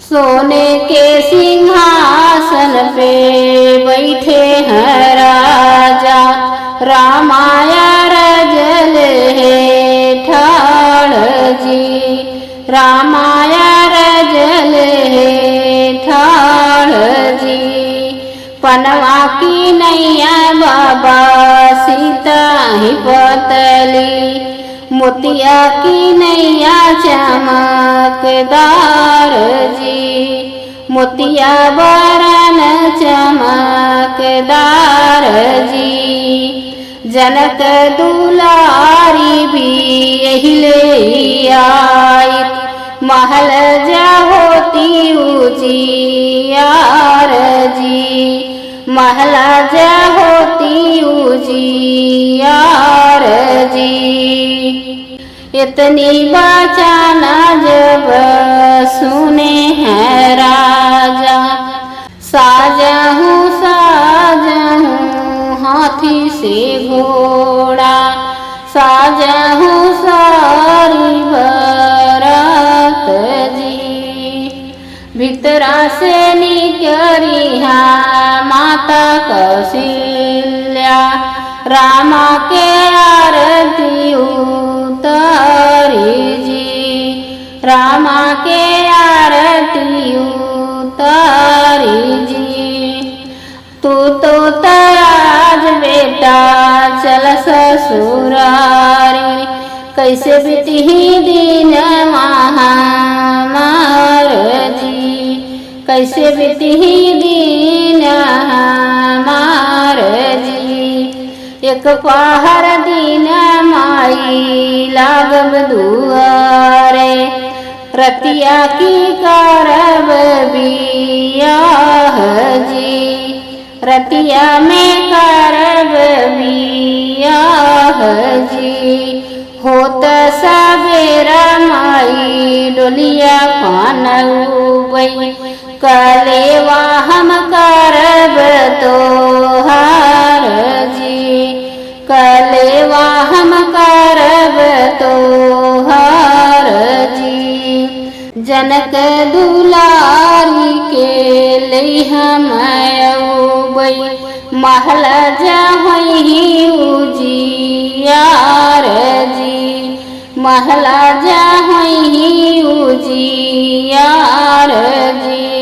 सोने के सिंहासन पे बैठे हैं राजा, रामाया रजल है ठाड़ जी, रामाया रजल है ठाड़ जी। पनवा की नैया बाबा सीता ही पतली, मोतिया की नैया चमकदार जी, मोतिया बरन चमकदार जी। जनक दुलारी भी यही ले आई, महल जा होती उजियार जी, महला जा होती उजियार जी। इतनी बचाना जब सुने हैं राजा, साजहूँ साजहूँ हाथी से घोड़ा, साजहूँ सारी बरात जी। भीतरा से निकली माता कौशल्या, रामा के आरती उतारी जी, रामा के आरती उतारी जी। तू तो आज बेटा चल ससुरारी, कैसे बीती दिन हमार जी, कैसे बीती दिन हमार जी। एक पहर दिन माई लागब दुआरे, रतिया की करब बियाह जी, रतिया में करब बियाह जी। होत सवेरा माई डोलिया पानउबई, कलेवा हम करब तोहार जी, कलेवा हम करब तोहार जी। जनक दुलारी के ले हम अउबई, महल जहीं उजियार जी, महला जहीं उजियार जी।